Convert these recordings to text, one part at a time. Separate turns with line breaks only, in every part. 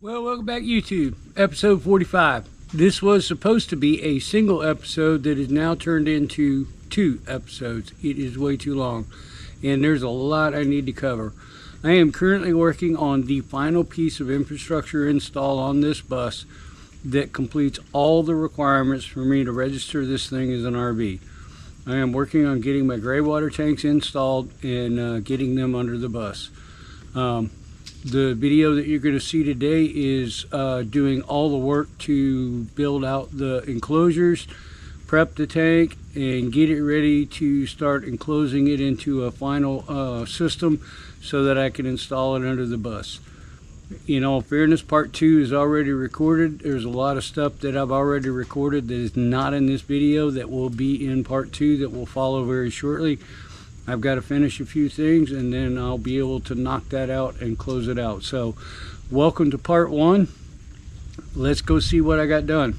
Well, welcome back YouTube, episode 45. This was supposed to be a single episode that is now turned into 2 episodes. It is way too long, and there's a lot I need to cover. I am currently working on the final piece of infrastructure install on this bus that completes all the requirements for me to register this thing as an RV. I am working on getting my gray water tanks installed and getting them under the bus. The video that you're going to see today is doing all the work to build out the enclosures, prep the tank, and get it ready to start enclosing it into a final system so that I can install it under the bus. In all fairness, part 2 is already recorded. There's a lot of stuff that I've already recorded that is not in this video that will be in part 2 that will follow very shortly. I've got to finish a few things and then I'll be able to knock that out and close it out. So welcome to part 1. Let's go see what I got done.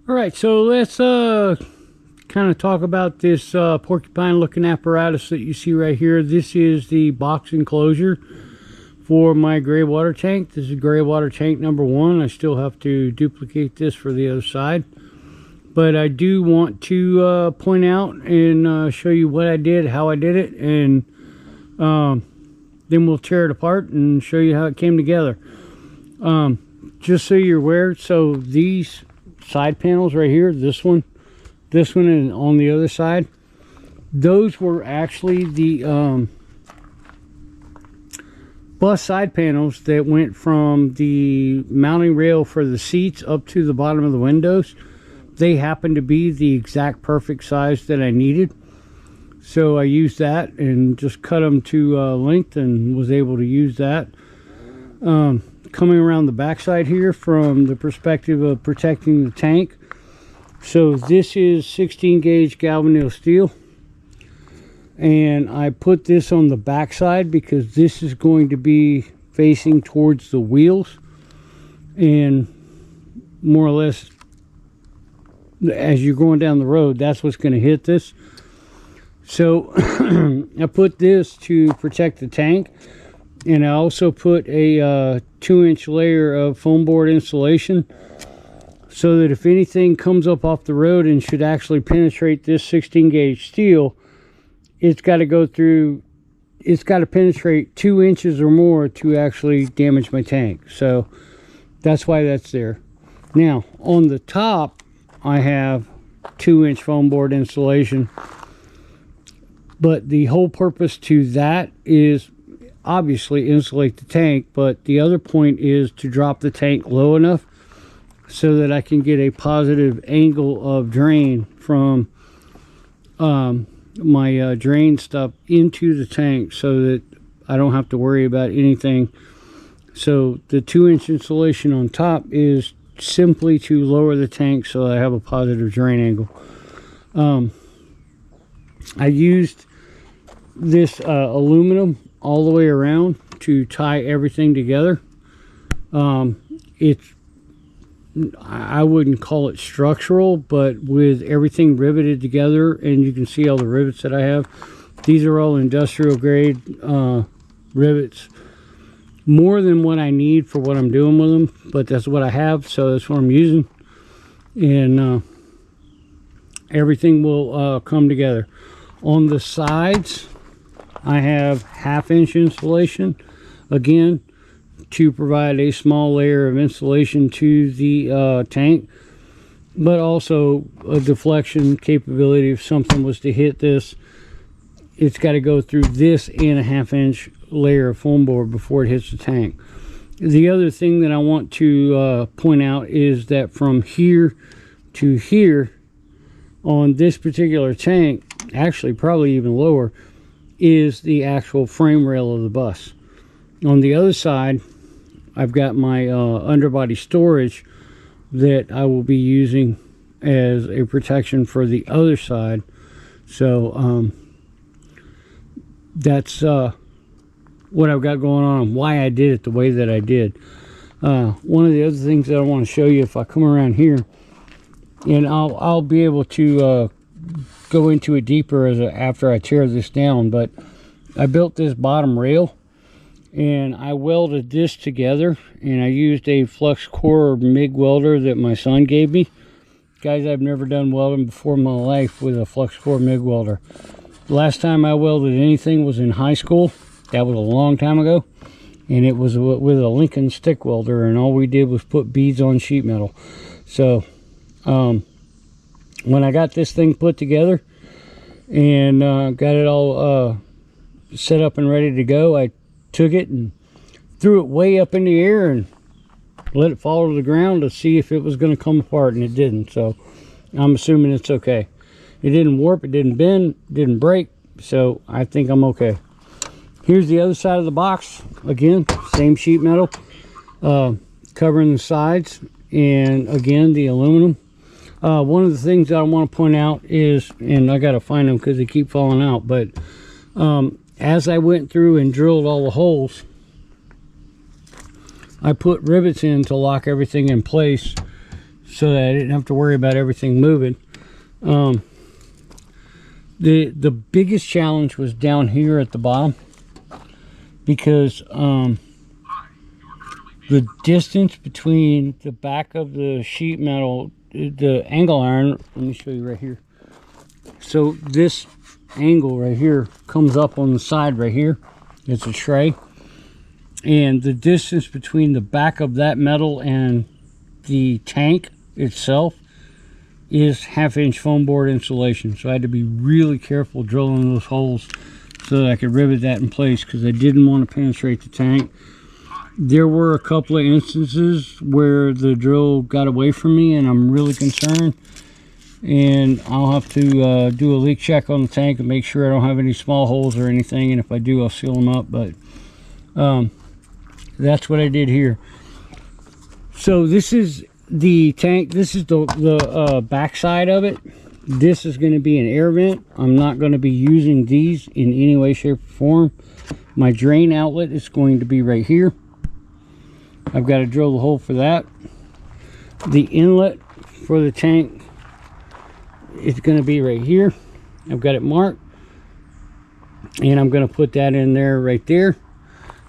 Alright, so let's kind of talk about this porcupine looking apparatus that you see right here. This is the box enclosure for my gray water tank. This is gray water tank number 1. I still have to duplicate this for the other side, but I do want to point out and show you what I did, how I did it, and then we'll tear it apart and show you how it came together. Just so you're aware, so these side panels right here, this one and on the other side, those were actually the bus side panels that went from the mounting rail for the seats up to the bottom of the windows. They happened to be the exact perfect size that I needed, so I used that and just cut them to length and was able to use that. Coming around the backside here from the perspective of protecting the tank, so this is 16 gauge galvanized steel, and I put this on the backside because this is going to be facing towards the wheels, and more or less as you're going down the road, that's what's going to hit this. So I put this to protect the tank, and I also put a 2-inch layer of foam board insulation so that if anything comes up off the road and should actually penetrate this 16 gauge steel, it's got to go through, it's got to penetrate 2 inches or more to actually damage my tank. So that's why that's there. Now on the top I have 2-inch foam board insulation, but the whole purpose to that is obviously insulate the tank, but the other point is to drop the tank low enough so that I can get a positive angle of drain from my drain stuff into the tank so that I don't have to worry about anything. So the 2-inch insulation on top is simply to lower the tank so I have a positive drain angle. I used this aluminum all the way around to tie everything together. It's, I wouldn't call it structural, but with everything riveted together, and you can see all the rivets that I have. These are all industrial grade rivets, more than what I need for what I'm doing with them, but that's what I have, so that's what I'm using, and everything will come together. On the sides I have 1/2-inch insulation, again to provide a small layer of insulation to the tank, but also a deflection capability. If something was to hit this, it's got to go through this and a 1/2-inch layer of foam board before it hits the tank. The other thing that I want to point out is that from here to here on this particular tank, actually probably even lower, is the actual frame rail of the bus. On the other side, I've got my underbody storage that I will be using as a protection for the other side. So that's what I've got going on and why I did it the way that I did. One of the other things that I want to show you, if I come around here, and I'll be able to go into it deeper after I tear this down, but I built this bottom rail and I welded this together, and I used a flux core MIG welder that my son gave me. Guys, I've never done welding before in my life with a flux core MIG welder. The last time I welded anything was in high school. That was a long time ago, and it was with a Lincoln stick welder, and all we did was put beads on sheet metal. So when I got this thing put together and got it all set up and ready to go, I took it and threw it way up in the air and let it fall to the ground to see if it was going to come apart, and it didn't. So I'm assuming it's okay. It didn't warp, it didn't bend, it didn't break, so I think I'm okay. Here's the other side of the box. Again, same sheet metal covering the sides, and again the aluminum. One of the things that I want to point out is, and I got to find them because they keep falling out, but as I went through and drilled all the holes, I put rivets in to lock everything in place so that I didn't have to worry about everything moving. The biggest challenge was down here at the bottom, because the distance between the back of the sheet metal, the angle iron, let me show you right here. So this angle right here comes up on the side right here. It's a tray, and the distance between the back of that metal and the tank itself is 1/2-inch foam board insulation. So I had to be really careful drilling those holes so that I could rivet that in place, because I didn't want to penetrate the tank. There were a couple of instances where the drill got away from me, and I'm really concerned, and I'll have to do a leak check on the tank and make sure I don't have any small holes or anything, and if I do, I'll seal them up. But that's what I did here. So this is the tank. This is the back side of it. This is going to be an air vent. I'm not going to be using these in any way, shape, or form. My drain outlet is going to be right here. I've got to drill the hole for that. The inlet for the tank is going to be right here. I've got it marked, and I'm going to put that in there right there.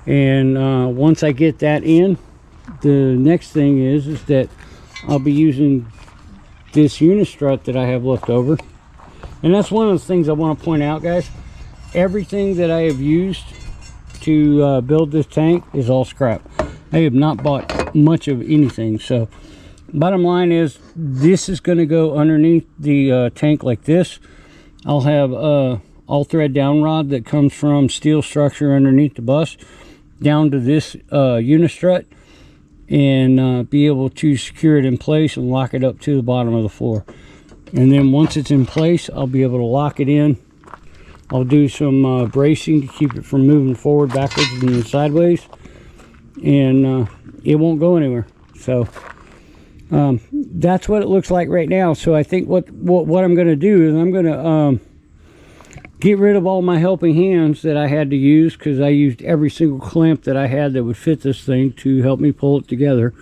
And once I get that in, the next thing is that I'll be using this unistrut that I have left over. And that's one of the things I want to point out, guys. Everything that I have used to build this tank is all scrap. I have not bought much of anything. So bottom line is, this is going to go underneath the tank like this. I'll have all thread down rod that comes from steel structure underneath the bus down to this unistrut, and be able to secure it in place and lock it up to the bottom of the floor. And then once it's in place, I'll be able to lock it in. I'll do some bracing to keep it from moving forward, backwards, and sideways, and it won't go anywhere. So that's what it looks like right now. So I think what I'm going to do is I'm going to get rid of all my helping hands that I had to use, because I used every single clamp that I had that would fit this thing to help me pull it together.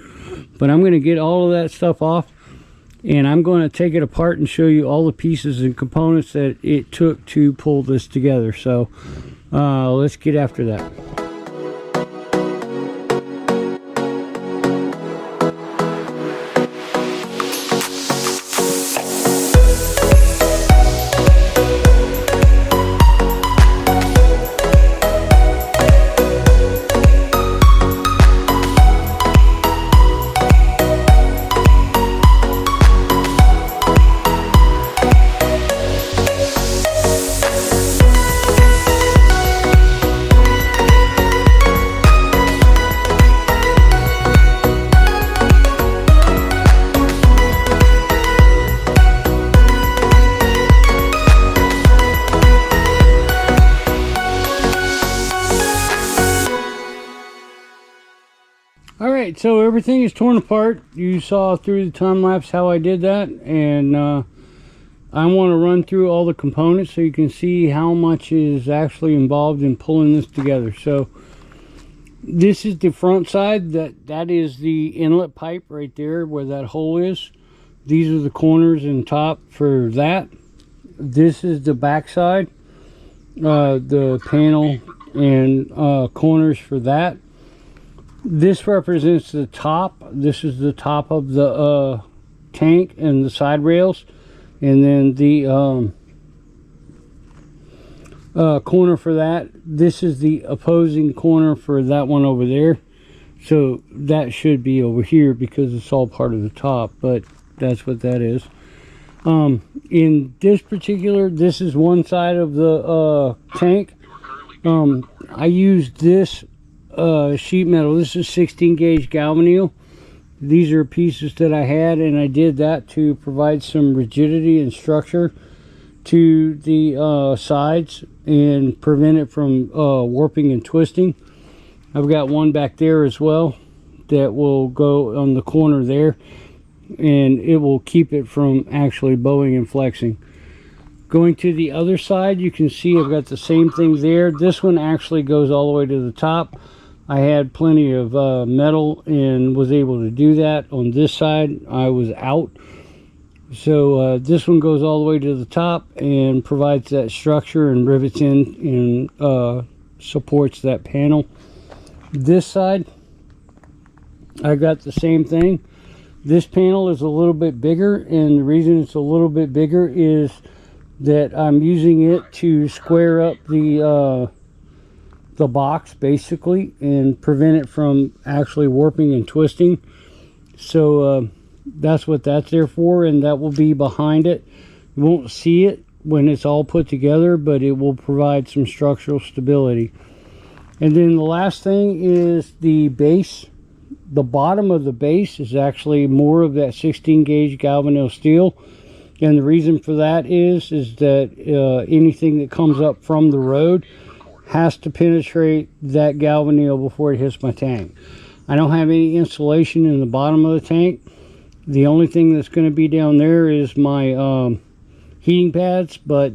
But I'm going to get all of that stuff off, and I'm going to take it apart and show you all the pieces and components that it took to pull this together. So let's get after that. Alright, so everything is torn apart. You saw through the time lapse how I did that, and I want to run through all the components so you can see how much is actually involved in pulling this together. So this is the front side. That is the inlet pipe right there where that hole is. These are the corners and top for that. This is the back side, the panel and corners for that. This represents the top. This is the top of the tank and the side rails. And then the corner for that, this is the opposing corner for that one over there. So that should be over here because it's all part of the top, but that's what that is. In this particular, this is one side of the tank. I used this sheet metal. This is 16 gauge galvanneal. These are pieces that I had, and I did that to provide some rigidity and structure to the sides and prevent it from warping and twisting. I've got one back there as well that will go on the corner there, and it will keep it from actually bowing and flexing. Going to the other side, you can see I've got the same thing there. This one actually goes all the way to the top. I had plenty of metal and was able to do that. On this side, I was out. So this one goes all the way to the top and provides that structure and rivets in and supports that panel. This side, I got the same thing. This panel is a little bit bigger, and the reason it's a little bit bigger is that I'm using it to square up the box basically and prevent it from actually warping and twisting. So that's what that's there for, and that will be behind it. You won't see it when it's all put together, but it will provide some structural stability. And then the last thing is the base. The bottom of the base is actually more of that 16 gauge galvanneal steel, and the reason for that is that anything that comes up from the road has to penetrate that galvanneal before it hits my tank. I don't have any insulation in the bottom of the tank. The only thing that's going to be down there is my heating pads, but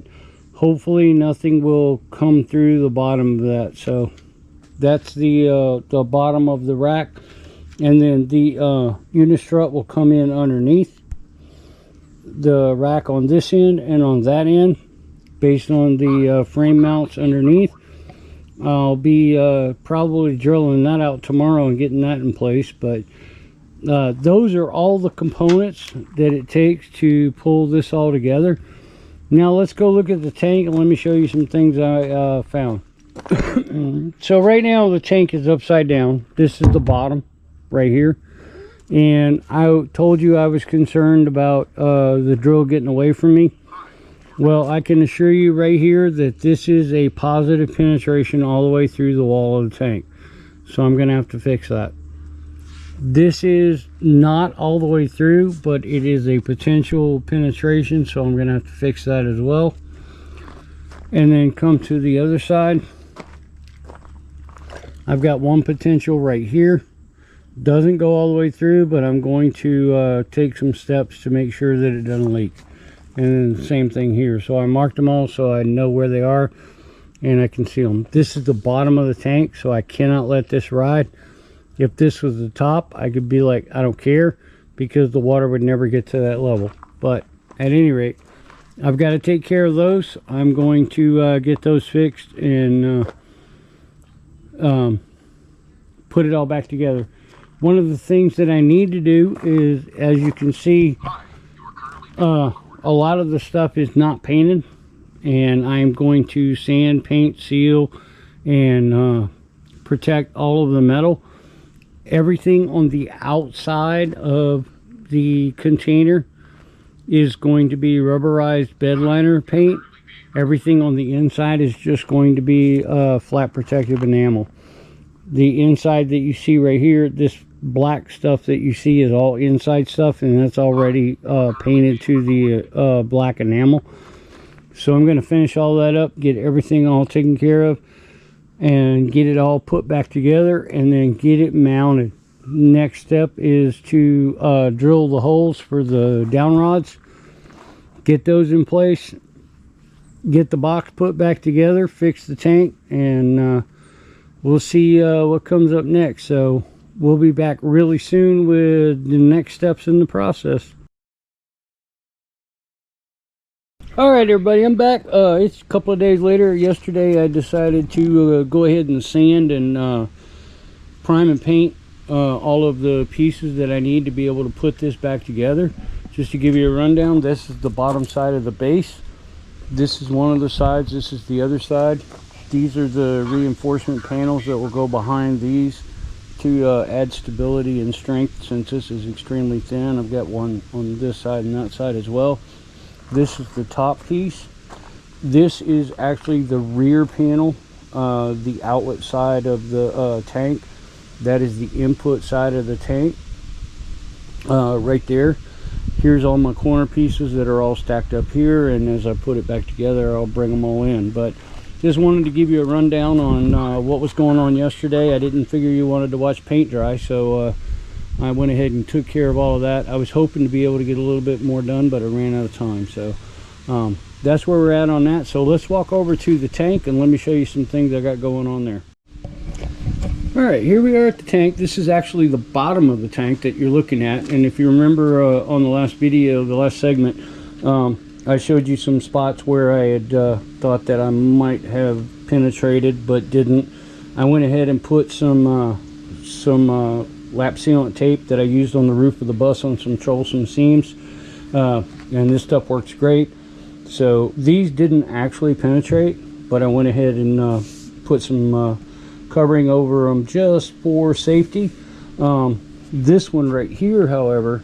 hopefully nothing will come through the bottom of that. So that's the bottom of the rack, and then the unistrut will come in underneath the rack on this end and on that end based on the frame mounts underneath. I'll be probably drilling that out tomorrow and getting that in place, but those are all the components that it takes to pull this all together. Now let's go look at the tank and let me show you some things I found. So right now the tank is upside down. This is the bottom right here, and I told you I was concerned about the drill getting away from me. Well, I can assure you right here that this is a positive penetration all the way through the wall of the tank. So I'm going to have to fix that. This is not all the way through, but it is a potential penetration, so I'm going to have to fix that as well. And then come to the other side. I've got one potential right here. Doesn't go all the way through, but I'm going to take some steps to make sure that it doesn't leak. And then same thing here. So I marked them all so I know where they are and I can see them. This is the bottom of the tank, so I cannot let this ride. If this was the top, I could be like, I don't care, because the water would never get to that level. But at any rate, I've got to take care of those. I'm going to get those fixed and put it all back together. One of the things that I need to do is, as you can see, a lot of the stuff is not painted, and I'm going to sand, paint, seal, and protect all of the metal. Everything on the outside of the container is going to be rubberized bed liner paint. Everything on the inside is just going to be flat protective enamel. The inside that you see right here, this black stuff that you see is all inside stuff, and that's already painted to the black enamel. So I'm going to finish all that up, get everything all taken care of, and get it all put back together, and then get it mounted. Next step is to drill the holes for the down rods, get those in place, get the box put back together, fix the tank, and we'll see what comes up next. So we'll be back really soon with the next steps in the process. All right, everybody, I'm back. It's a couple of days later. Yesterday I decided to go ahead and sand and prime and paint all of the pieces that I need to be able to put this back together. Just to give you a rundown, this is the bottom side of the base. This is one of the sides, this is the other side. These are the reinforcement panels that will go behind these to add stability and strength, since this is extremely thin. I've got one on this side and that side as well. This is the top piece. This is actually the rear panel, the outlet side of the tank. That is the input side of the tank, right there. Here's all my corner pieces that are all stacked up here, and as I put it back together, I'll bring them all in. But just wanted to give you a rundown on what was going on yesterday. I didn't figure you wanted to watch paint dry, so I went ahead and took care of all of that. I was hoping to be able to get a little bit more done, but I ran out of time. So that's where we're at on that. So let's walk over to the tank and let me show you some things I got going on there. All right, here we are at the tank. This is actually the bottom of the tank that you're looking at. And if you remember on the last video, the last segment, I showed you some spots where I had thought that I might have penetrated but didn't. I went ahead and put some lap sealant tape that I used on the roof of the bus on some troublesome seams, and this stuff works great. So these didn't actually penetrate, but I went ahead and put some covering over them just for safety. This one right here, however,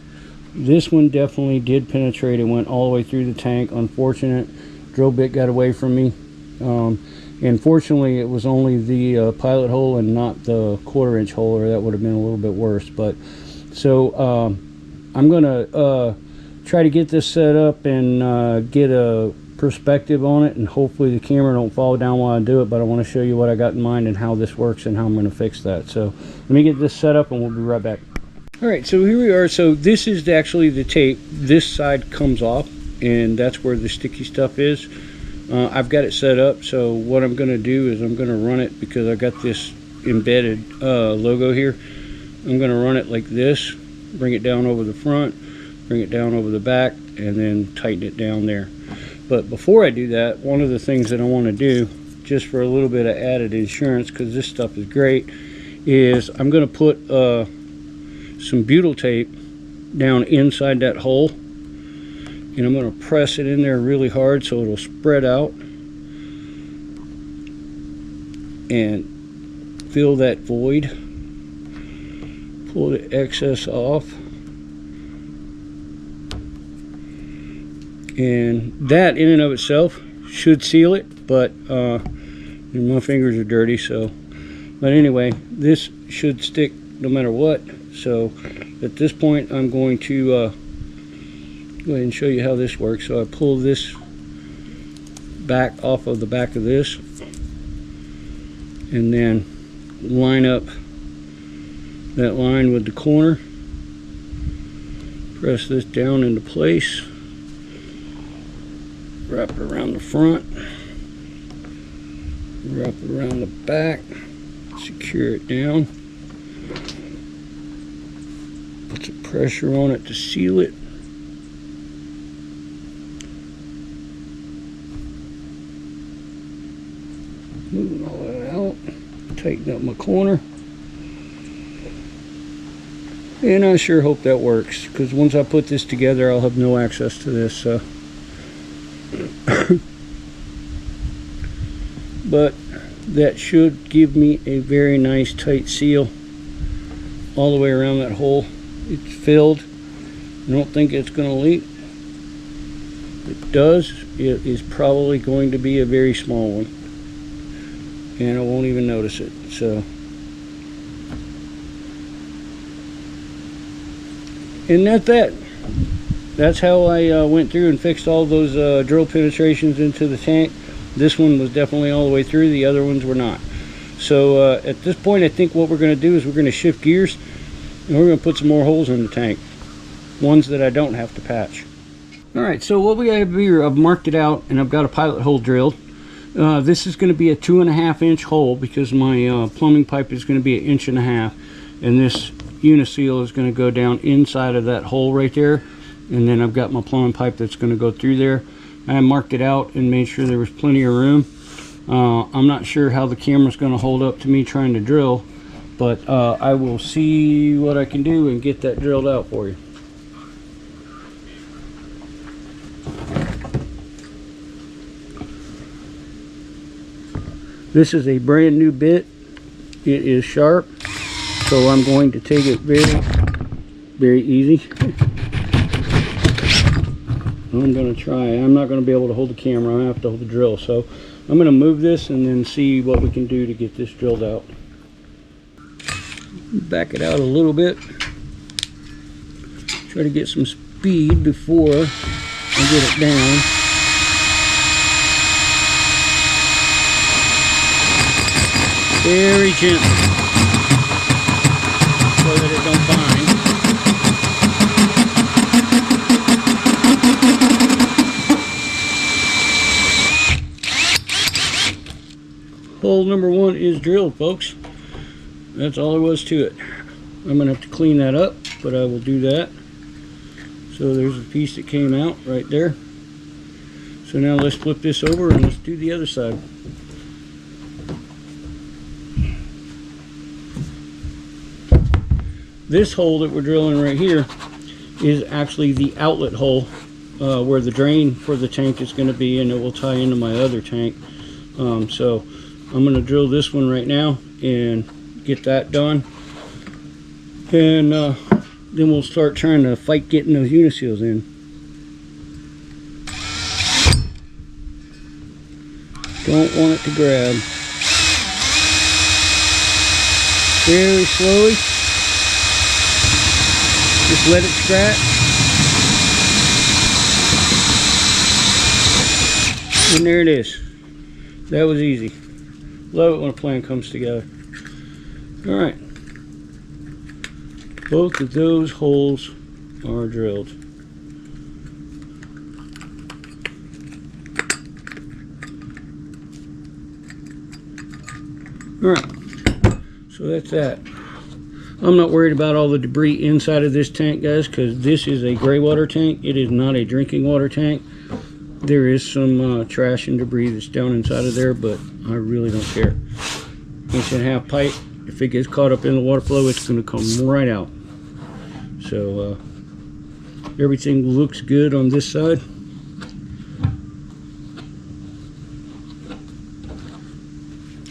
this one definitely did penetrate and went all the way through the tank. Unfortunate, drill bit got away from me, and fortunately it was only the pilot hole and not the 1/4 inch hole, or that would have been a little bit worse. But so I'm gonna try to get this set up and get a perspective on it, and hopefully the camera don't fall down while I do it. But I want to show you what I got in mind and how this works and how I'm going to fix that. So let me get this set up and we'll be right back. All right, so here we are. So this is actually the tape. This side comes off, and that's where the sticky stuff is. I've got it set up, so what I'm going to do is I'm going to run it, because I got this embedded logo here. I'm going to run it like this, bring it down over the front, bring it down over the back, and then tighten it down there. But before I do that, one of the things that I want to do, just for a little bit of added insurance, because this stuff is great, is I'm going to put some butyl tape down inside that hole, and I'm going to press it in there really hard so it'll spread out and fill that void. Pull the excess off, and that in and of itself should seal it, but my fingers are dirty, so. But anyway, this should stick no matter what. So at this point I'm going to go ahead and show you how this works. So I pull this back off of the back of this, and then line up that line with the corner, press this down into place, wrap it around the front, wrap it around the back, secure it down, put some pressure on it to seal it. Moving all that out, tighten up my corner. And I sure hope that works, because once I put this together I'll have no access to this. But that should give me a very nice tight seal all the way around that hole. It's filled. I don't think it's going to leak. If it does, it is probably going to be a very small one, and I won't even notice it. So, and that's how I went through and fixed all those drill penetrations into the tank. This one was definitely all the way through, the other ones were not. So at this point I think what we're going to do is we're going to shift gears And we're going to put some more holes in the tank, ones that I don't have to patch. Alright, so what we have here, I've marked it out and I've got a pilot hole drilled. This is going to be a 2.5 inch hole because my plumbing pipe is going to be 1.5 inches, and this uniseal is going to go down inside of that hole right there, and then I've got my plumbing pipe that's going to go through there. I marked it out and made sure there was plenty of room. I'm not sure how the camera's going to hold up to me trying to drill, but I will see what I can do and get that drilled out for you. This is a brand new bit. It is sharp, so I'm going to take it very easy. I'm going to try. I'm not going to be able to hold the camera. I have to hold the drill. So I'm going to move this and then see what we can do to get this drilled out. Back it out a little bit. Try to get some speed before I get it down. Very gently, so that it don't bind. Hole number 1 is drilled, folks. That's all there was to it. I'm going to have to clean that up, but I will do that. So there's a piece that came out right there. So now let's flip this over and let's do the other side. This hole that we're drilling right here is actually the outlet hole where the drain for the tank is going to be, and it will tie into my other tank. So I'm going to drill this one right now and get that done, and then we'll start trying to fight getting those uniseals in. Don't want it to grab. Very slowly. Just let it scratch. And there it is. That was easy. Love it when a plan comes together. Alright. Both of those holes are drilled. Alright. So that's that. I'm not worried about all the debris inside of this tank, guys, because this is a gray water tank. It is not a drinking water tank. There is some trash and debris that's down inside of there, but I really don't care. 1.5 pipe. If it gets caught up in the water flow, it's going to come right out. So everything looks good on this side.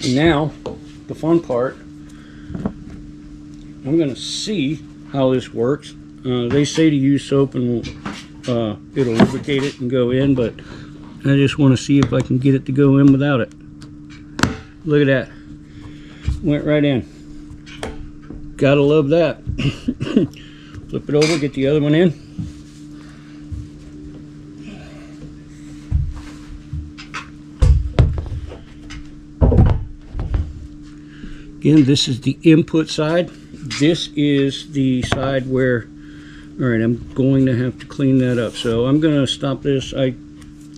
And now, the fun part. I'm going to see how this works. They say to use soap and it'll lubricate it and go in, but I just want to see if I can get it to go in without it. Look at that. Went right in. Gotta love that. Flip it over, get the other one in. Again, this is the input side. This is the side where, alright, I'm going to have to clean that up. So I'm going to stop this. I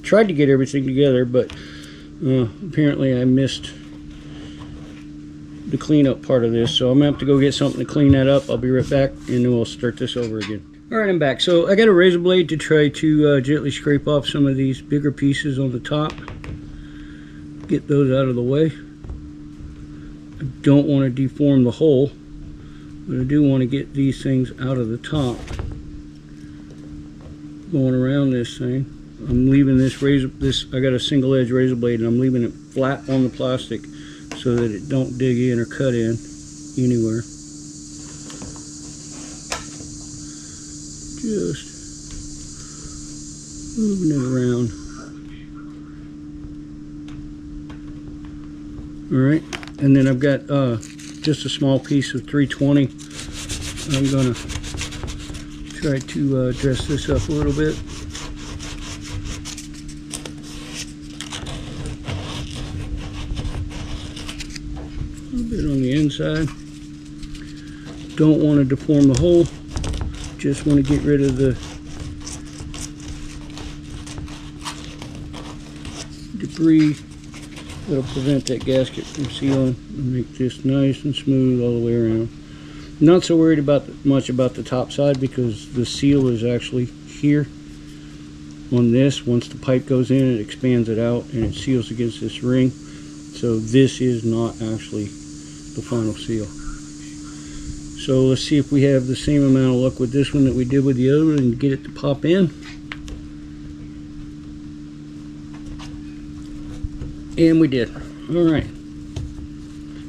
tried to get everything together, but apparently I missed the cleanup part of this. So I'm going to have to go get something to clean that up. I'll be right back, and then we'll start this over again. Alright, I'm back. So I got a razor blade to try to gently scrape off some of these bigger pieces on the top. Get those out of the way. I don't want to deform the hole, but I do want to get these things out of the top. Going around this thing. I'm leaving this I got a single edge razor blade, and I'm leaving it flat on the plastic so that it don't dig in or cut in anywhere. Just moving it around. Alright, and then I've got just a small piece of 320. I'm going to try to dress this up a little bit. A little bit on the inside. Don't want to deform the hole, just want to get rid of the debris that'll prevent that gasket from sealing and make this nice and smooth all the way around. Not so worried much about the top side, because the seal is actually here on this. Once the pipe goes in, it expands it out and it seals against this ring. So this is not actually the final seal. So let's see if we have the same amount of luck with this one that we did with the other one and get it to pop in. And we did. Alright.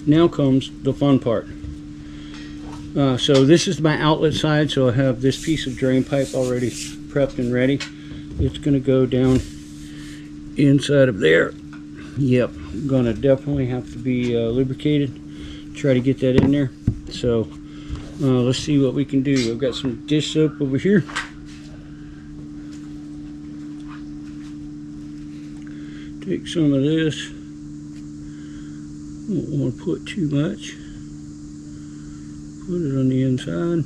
Now comes the fun part. So this is my outlet side, so I have this piece of drain pipe already prepped and ready. It's going to go down inside of there. Yep, going to definitely have to be lubricated. Try to get that in there. So let's see what we can do. I've got some dish soap over here. Take some of this. Don't want to put too much. Put it on the inside.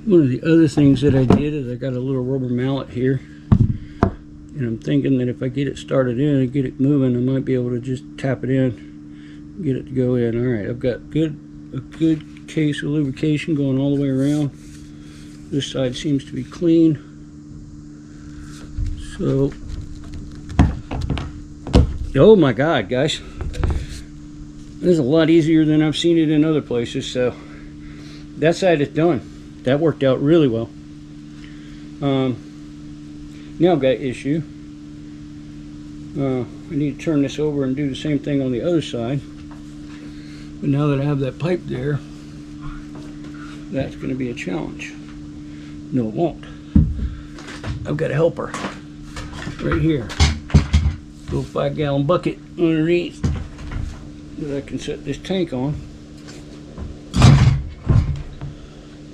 One of the other things that I did is I got a little rubber mallet here, and I'm thinking that if I get it started in and get it moving, I might be able to just tap it in, get it to go in. Alright, I've got a good case of lubrication going all the way around. This side seems to be clean. So, oh my God, guys, this is a lot easier than I've seen it in other places. So that side is done. That worked out really well. Now I've got an issue. I need to turn this over and do the same thing on the other side. But now that I have that pipe there, that's going to be a challenge. No, it won't. I've got a helper right here. Little 5-gallon bucket underneath that I can set this tank on.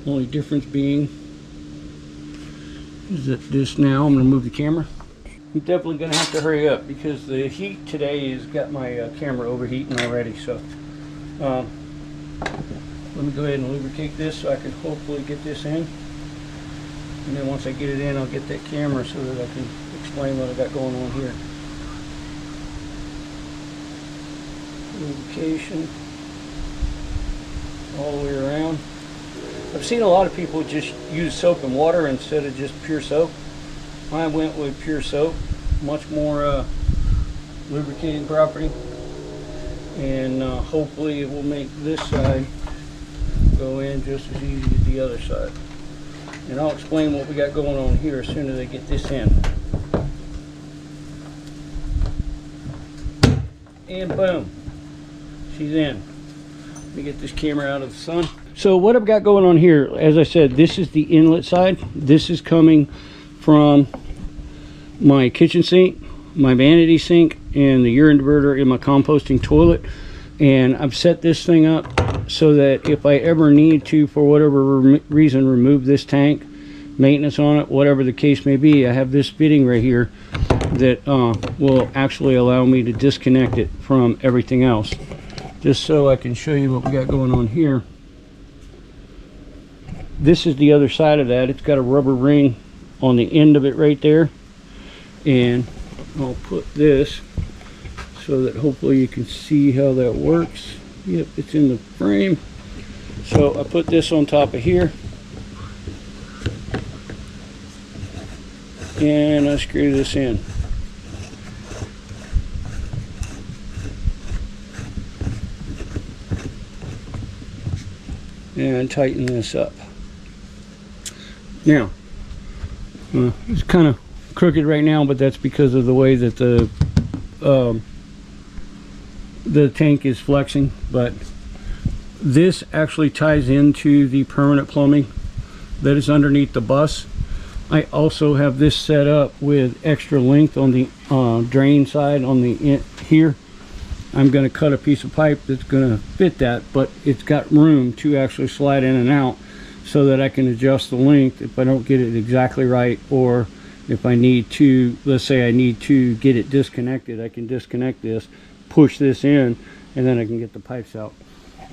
Only difference being is that this now, I'm going to move the camera. I'm definitely going to have to hurry up because the heat today has got my camera overheating already. So let me go ahead and lubricate this so I can hopefully get this in. And then once I get it in, I'll get that camera so that I can explain what I got going on here. Lubrication all the way around. I've seen a lot of people just use soap and water instead of just pure soap. I went with pure soap, much more lubricating property, and hopefully it will make this side go in just as easy as the other side. And I'll explain what we got going on here as soon as I get this in. And boom, she's in. Let me get this camera out of the sun. So what I've got going on here, as I said, this is the inlet side. This is coming from my kitchen sink, my vanity sink, and the urine diverter in my composting toilet. And I've set this thing up so that if I ever need to, for whatever reason, remove this tank, maintenance on it, whatever the case may be, I have this fitting right here that will actually allow me to disconnect it from everything else. Just so I can show you what we got going on here. This is the other side of that. It's got a rubber ring on the end of it right there. And I'll put this so that hopefully you can see how that works. Yep, it's in the frame. So I put this on top of here. And I screw this in. And tighten this up. Now, it's kind of crooked right now, but that's because of the way that the tank is flexing. But this actually ties into the permanent plumbing that is underneath the bus. I also have this set up with extra length on the drain side on the here. I'm going to cut a piece of pipe that's going to fit that, but it's got room to actually slide in and out so that I can adjust the length if I don't get it exactly right, or If I need to, let's say I need to get it disconnected, I can disconnect this, push this in, and then I can get the pipes out.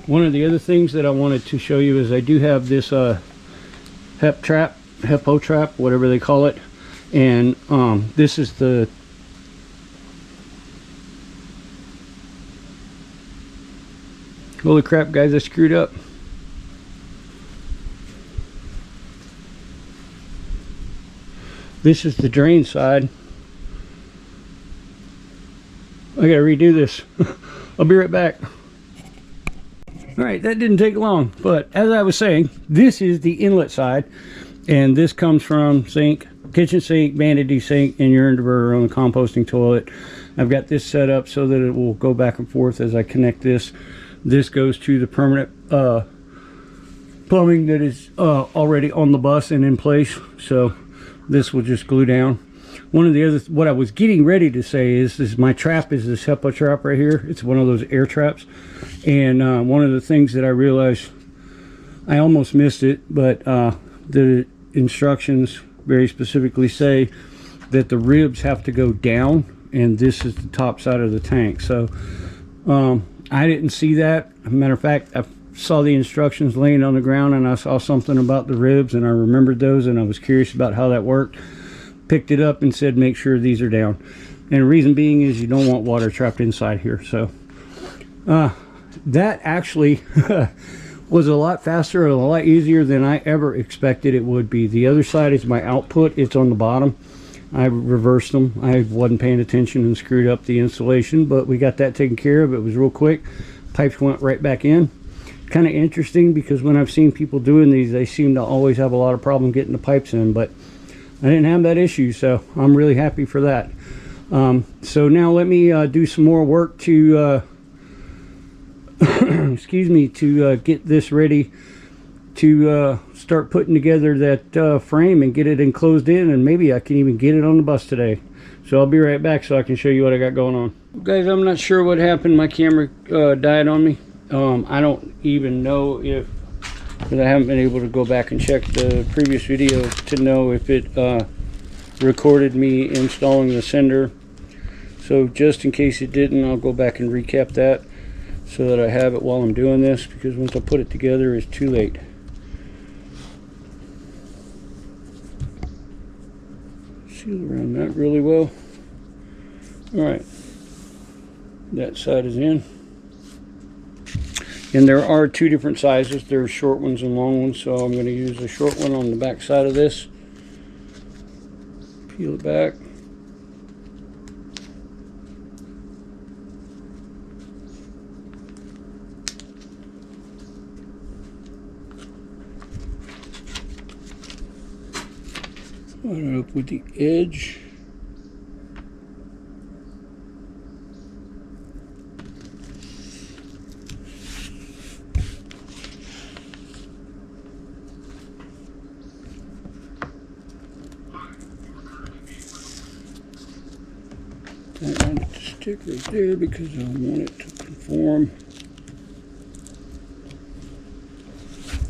One of the other things that I wanted to show you is I do have this HEPO trap, whatever they call it, and this is the holy crap, guys, I screwed up. This is the drain side. I gotta redo this. I'll be right back. Alright, that didn't take long, but as I was saying, this is the inlet side, and this comes from sink, kitchen sink, vanity sink, and urine diverter on the composting toilet. I've got this set up so that it will go back and forth as I connect this. This goes to the permanent plumbing that is already on the bus and in place, so this will just glue down. One of the other, what I was getting ready to say is my trap is this HEPA trap right here. It's one of those air traps, and one of the things that I realized, I almost missed it, but the instructions very specifically say that the ribs have to go down, and this is the top side of the tank. So I didn't see that. As a matter of fact, I saw the instructions laying on the ground, and I saw something about the ribs, and I remembered those, and I was curious about how that worked. Picked it up and said make sure these are down, and the reason being is you don't want water trapped inside here. So that actually was a lot faster and a lot easier than I ever expected it would be. The other side is my output. It's on the bottom. I reversed them. I wasn't paying attention and screwed up the installation, but we got that taken care of. It was real quick. Pipes went right back in. Kind of interesting because when I've seen people doing these, they seem to always have a lot of problem getting the pipes in, but I didn't have that issue, so I'm really happy for that. So now let me do some more work to excuse me, to get this ready to start putting together that frame and get it enclosed in, and maybe I can even get it on the bus today. So I'll be right back so I can show you what I got going on. Guys, I'm not sure what happened. My camera died on me. I don't even know if, because I haven't been able to go back and check the previous video to know if it recorded me installing the sender. So just in case it didn't, I'll go back and recap that so that I have it while I'm doing this, because once I put it together it's too late. Seal around that really well. Alright, that side is in. And there are two different sizes. There's short ones and long ones, so I'm going to use the short one on the back side of this. Peel it back. Line it up with the edge. I want it to stick right there because I want it to conform.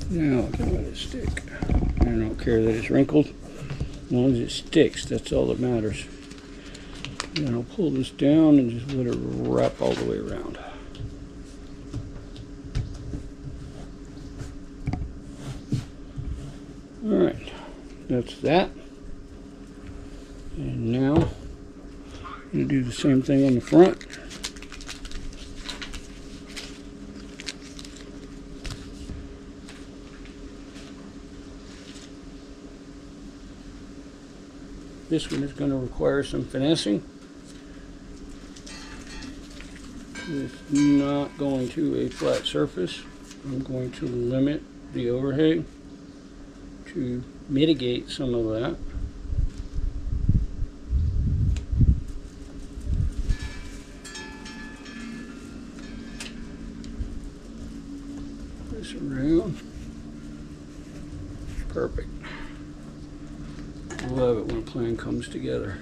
Now I can let it stick. I don't care that it's wrinkled. As long as it sticks, that's all that matters. And I'll pull this down and just let it wrap all the way around. Alright, that's that. And now I'm going to do the same thing on the front. This one is going to require some finessing. It's not going to a flat surface. I'm going to limit the overhang to mitigate some of that. This around. Perfect. I love it when a plan comes together.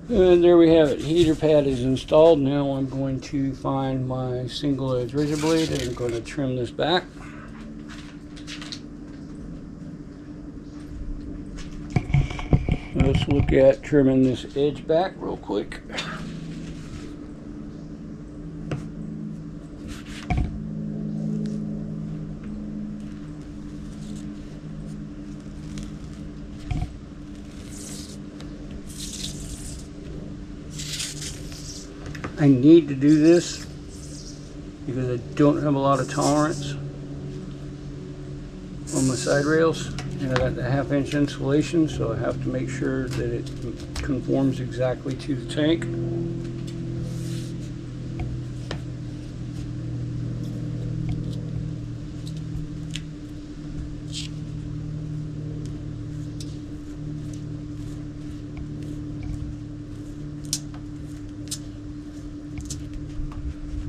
And there we have it. Heater pad is installed. Now I'm going to find my single edge razor blade and I'm going to trim this back. Let's look at trimming this edge back real quick. I need to do this because I don't have a lot of tolerance on my side rails, and I got the 1/2 inch insulation, so I have to make sure that it conforms exactly to the tank.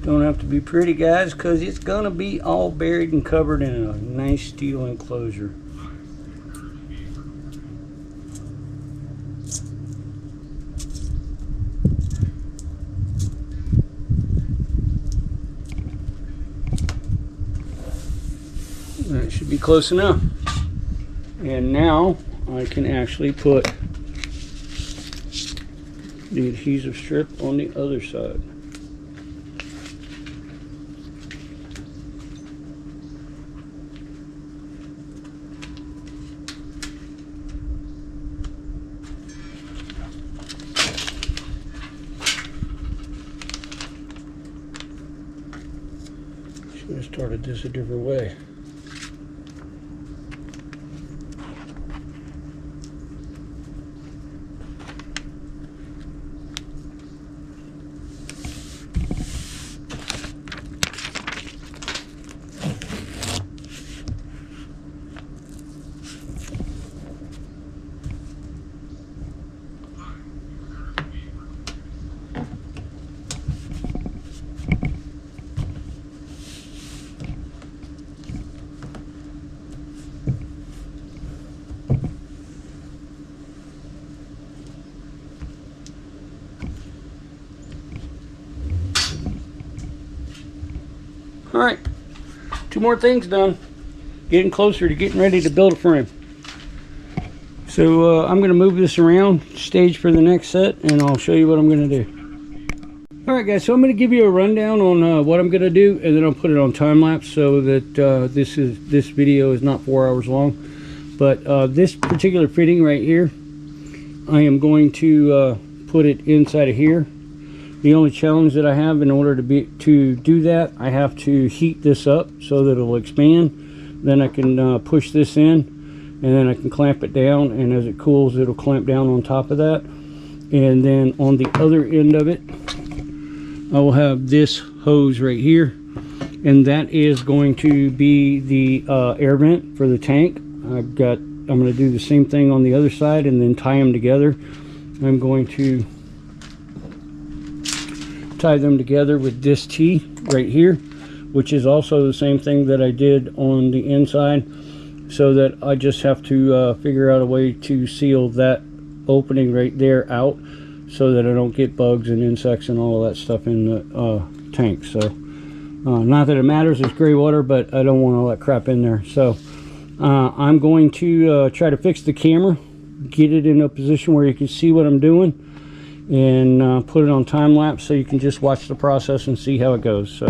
Don't have to be pretty, guys, because it's gonna be all buried and covered in a nice steel enclosure. That should be close enough. And now I can actually put the adhesive strip on the other side. Should have started this a different way. All right, 2 more things done. Getting closer to getting ready to build a frame. So I'm gonna move this around, stage for the next set, and I'll show you what I'm gonna do. All right, guys, so I'm gonna give you a rundown on what I'm gonna do, and then I'll put it on time lapse so that this video is not 4 hours long. But this particular fitting right here, I am going to put it inside of here. The only challenge that I have, in order to do that, I have to heat this up so that it'll expand. Then I can push this in, and then I can clamp it down, and as it cools, it'll clamp down on top of that. And then on the other end of it, I will have this hose right here, and that is going to be the air vent for the tank. I'm going to do the same thing on the other side and then tie them together. I'm going to tie them together with this T right here, which is also the same thing that I did on the inside, so that I just have to figure out a way to seal that opening right there out so that I don't get bugs and insects and all of that stuff in the tank. So not that it matters, it's gray water, but I don't want all that crap in there. So I'm going to try to fix the camera, get it in a position where you can see what I'm doing, and put it on time lapse so you can just watch the process and see how it goes. So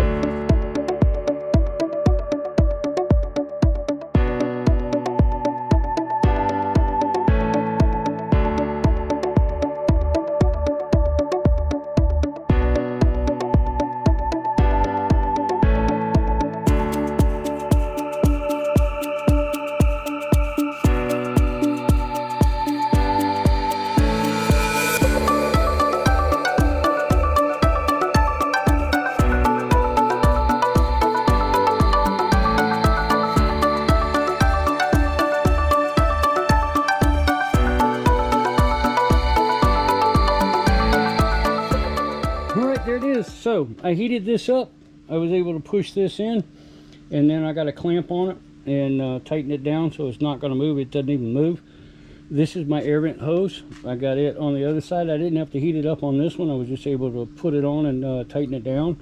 So I heated this up. I was able to push this in, and then I got a clamp on it and tighten it down so it's not going to move. It doesn't even move. This is my air vent hose. I got it on the other side. I didn't have to heat it up on this one. I was just able to put it on and tighten it down.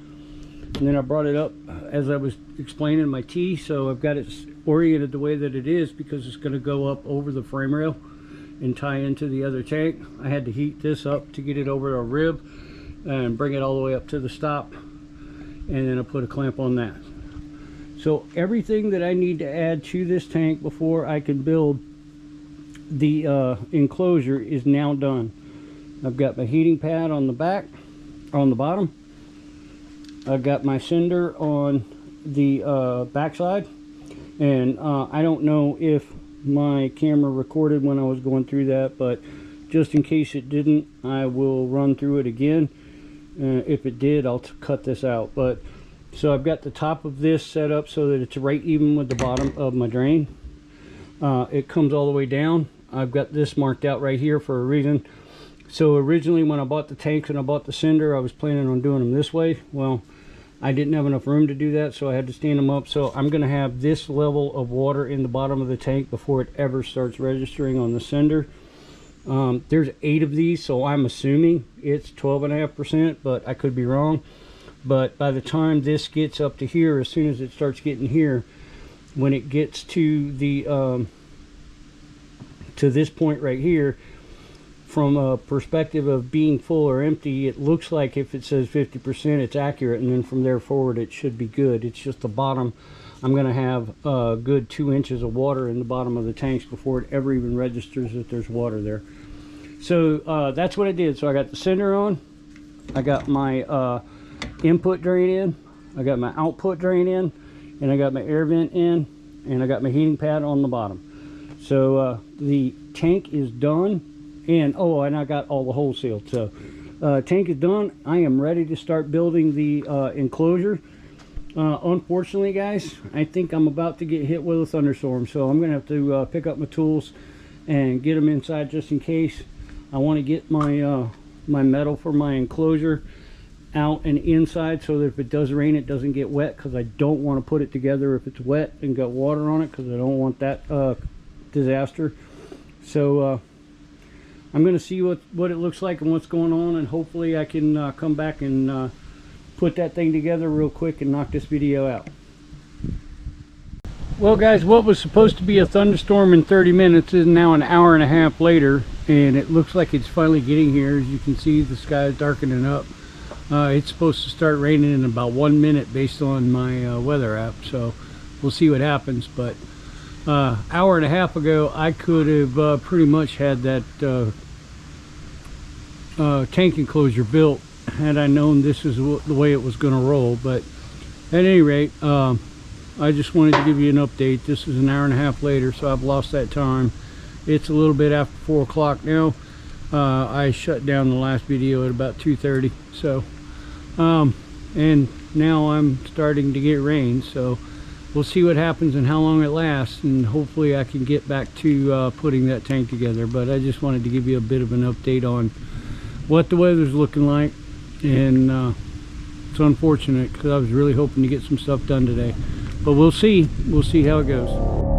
And then I brought it up as I was explaining my T, so I've got it oriented the way that it is because it's going to go up over the frame rail and tie into the other tank. I had to heat this up to get it over a rib and bring it all the way up to the stop, and then I put a clamp on that. So everything that I need to add to this tank before I can build the enclosure is now done. I've got my heating pad on the back, on the bottom. I've got my cinder on the back side, and I don't know if my camera recorded when I was going through that, but just in case it didn't, I will run through it again. If it did, I'll cut this out. But so I've got the top of this set up so that it's right even with the bottom of my drain. It comes all the way down. I've got this marked out right here for a reason. So originally when I bought the tanks and I bought the cinder, I was planning on doing them this way. Well, I didn't have enough room to do that, so I had to stand them up. So I'm going to have this level of water in the bottom of the tank before it ever starts registering on the cinder. There's 8 of these, so I'm assuming it's 12.5%, but I could be wrong. But by the time this gets up to here, as soon as it starts getting here, when it gets to the to this point right here, from a perspective of being full or empty, it looks like if it says 50%, it's accurate, and then from there forward it should be good. It's just the bottom. I'm going to have a good 2 inches of water in the bottom of the tanks before it ever even registers that there's water there. So that's what I did. So I got the cinder on, I got my input drain in, I got my output drain in, and I got my air vent in, and I got my heating pad on the bottom. So the tank is done. And and I got all the holes sealed. So tank is done. I am ready to start building the enclosure. Unfortunately, guys, I think I'm about to get hit with a thunderstorm, so I'm gonna have to pick up my tools and get them inside just in case. I want to get my my metal for my enclosure out and inside so that if it does rain, it doesn't get wet, because I don't want to put it together if it's wet and got water on it, because I don't want that disaster. So I'm going to see what it looks like and what's going on, and hopefully I can come back and put that thing together real quick and knock this video out. Well, guys, what was supposed to be a thunderstorm in 30 minutes is now an hour and a half later, and it looks like it's finally getting here. As you can see, the sky is darkening up. It's supposed to start raining in about 1 minute based on my weather app, so we'll see what happens. But hour and a half ago, I could have pretty much had that tank enclosure built had I known this is the way it was going to roll. But at any rate, I just wanted to give you an update. This is an hour and a half later, so I've lost that time. It's a little bit after 4 o'clock now. I shut down the last video at about 2:30. So and now I'm starting to get rain, so we'll see what happens and how long it lasts, and hopefully I can get back to putting that tank together. But I just wanted to give you a bit of an update on what the weather's looking like, and it's unfortunate because I was really hoping to get some stuff done today, but we'll see how it goes.